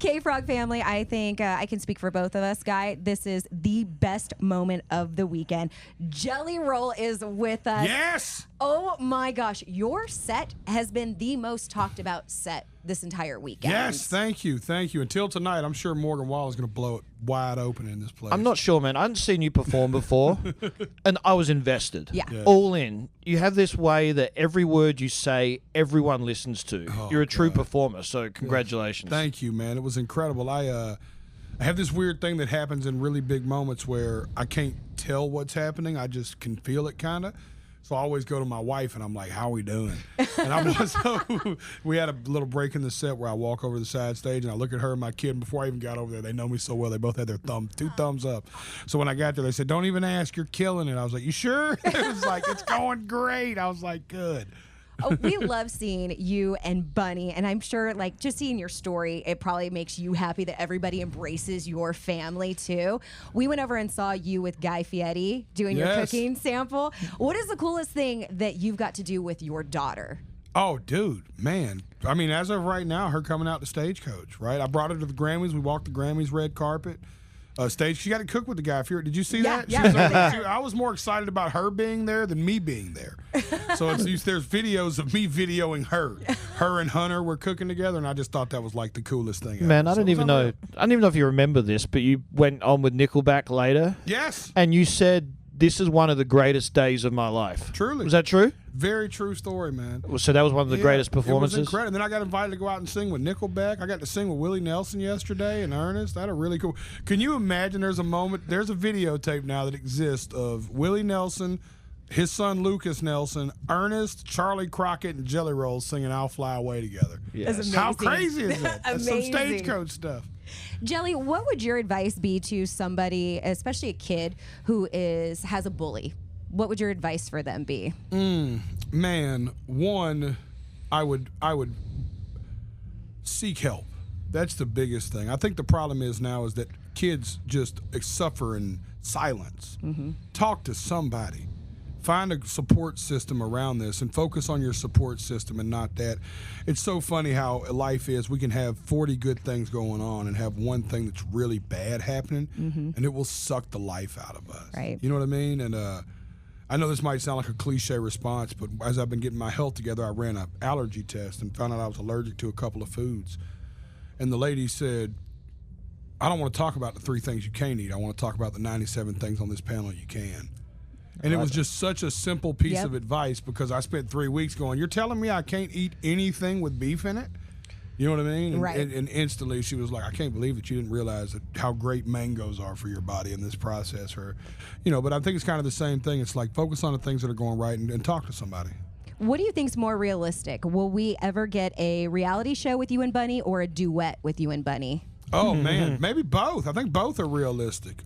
K-Frog family, I think I can speak for both of us, Guy. This is the best moment of the weekend. Jelly Roll is with us. Yes! Oh my gosh, your set has been the most talked about set this entire weekend. Yes, thank you. Until tonight, I'm sure Morgan Wall is going to blow it wide open in this place. I'm not sure, man. I hadn't seen you perform before, and I was invested. Yeah. All in. You have this way that every word you say, everyone listens to. You're a true performer, so congratulations. Thank you, man. It was incredible. I have this weird thing that happens in really big moments where I can't tell what's happening. I just can feel it, kind of. So I always go to my wife and I'm like, "How are we doing?" And we had a little break in the set where I walk over to the side stage and I look at her and my kid. And before I even got over there, they know me so well. They both had their two thumbs up. So when I got there, they said, "Don't even ask. You're killing it." I was like, "You sure?" It was like, "It's going great." I was like, "Good." We love seeing you and Bunnie, and I'm sure, like, just seeing your story, it probably makes you happy that everybody embraces your family, too. We went over and saw you with Guy Fieri doing your cooking sample. What is the coolest thing that you've got to do with your daughter? Oh, dude, man. I mean, as of right now, her coming out to Stagecoach, right? I brought her to the Grammys. We walked the Grammys red carpet. She got to cook with the guy. Did you see that? Yeah. I was more excited about her being there than me being there. So there's videos of me videoing her. Her and Hunter were cooking together, and I just thought that was like the coolest thing ever. Man, I don't even know if you remember this, but you went on with Nickelback later. Yes. And you said, "This is one of the greatest days of my life." Truly. Was that true? Very true story, man. So that was one of the greatest performances? It was incredible. Then I got invited to go out and sing with Nickelback. I got to sing with Willie Nelson yesterday in Ernest. That a really cool. Can you imagine there's a videotape now that exists of Willie Nelson, his son Lucas Nelson, Ernest, Charlie Crockett, and Jelly Roll singing "I'll Fly Away" together. Yes. How crazy is that? That's some Amazing. Stagecoach stuff. Jelly, what would your advice be to somebody, especially a kid, who has a bully? What would your advice for them be? Man, one, I would seek help. That's the biggest thing. I think the problem is that kids just suffer in silence. Talk to somebody. Find a support system around this and focus on your support system and not that. It's so funny how life is. We can have 40 good things going on and have one thing that's really bad happening, and it will suck the life out of us. Right. You know what I mean? And I know this might sound like a cliche response, but as I've been getting my health together, I ran an allergy test and found out I was allergic to a couple of foods. And the lady said, "I don't want to talk about the 3 things you can't eat. I want to talk about the 97 things on this panel you can." And it was just such a simple piece of advice because I spent 3 weeks going, "You're telling me I can't eat anything with beef in it?" You know what I mean? Right. And instantly she was like, "I can't believe that you didn't realize how great mangoes are for your body in this process." But I think it's kind of the same thing. It's like focus on the things that are going right and talk to somebody. What do you think's more realistic? Will we ever get a reality show with you and Bunnie or a duet with you and Bunnie? Oh, man, maybe both. I think both are realistic.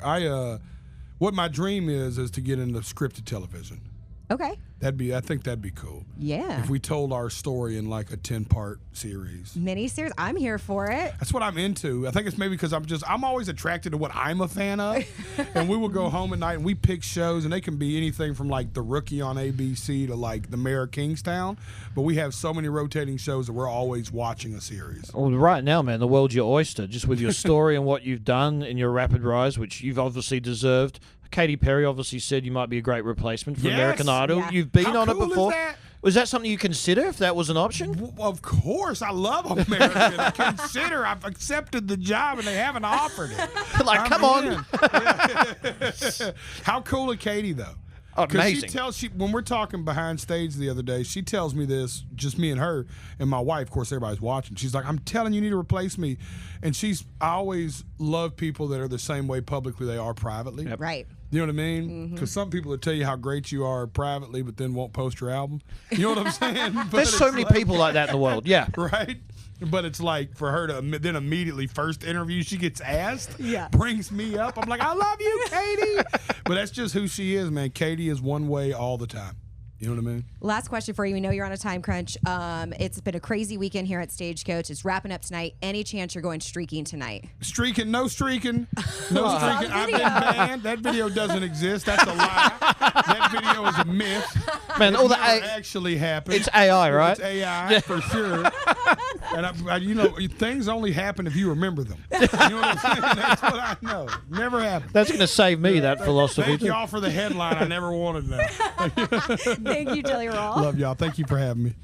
What my dream is to get into scripted television. Okay. I think that'd be cool. Yeah. If we told our story in like a 10-part series. Mini-series? I'm here for it. That's what I'm into. I think it's maybe because I'm always attracted to what I'm a fan of. And we will go home at night and we pick shows, and they can be anything from like The Rookie on ABC to like The Mayor of Kingstown. But we have so many rotating shows that we're always watching a series. Well, right now, man, the world's your oyster, just with your story and what you've done in your rapid rise, which you've obviously deserved. Katy Perry obviously said you might be a great replacement for American Idol. Yeah. You've been How on cool it before. Is that? Was that something you consider if that was an option? Of course. I love American. I've accepted the job and they haven't offered it. Like, come on. How cool is Katy, though? Amazing. When we're talking behind stage the other day, she tells me this, just me and her and my wife. Of course, everybody's watching. She's like, "I'm telling you, you need to replace me." And I always love people that are the same way publicly they are privately. Yep. Right. You know what I mean? Because some people will tell you how great you are privately, but then won't post your album. You know what I'm saying? There's so many people like that in the world. Yeah. Right? But it's like for her to then immediately first interview she gets asked, brings me up. I'm like, "I love you, Katy." But that's just who she is, man. Katy is one way all the time. You know what I mean? Last question for you. We know you're on a time crunch. It's been a crazy weekend here at Stagecoach. It's wrapping up tonight. Any chance you're going streaking tonight? Streaking? No streaking. No streaking. I've been banned. That video doesn't exist. That's a lie. That video is a myth. Man, all that actually happened. It's AI, right? It's AI for sure. And things only happen if you remember them. You know what I'm saying? That's what I know. Never happened. That's going to save me, that philosophy. Thank y'all for the headline I never wanted now. Thank you, Jelly Roll. Love y'all. Thank you for having me.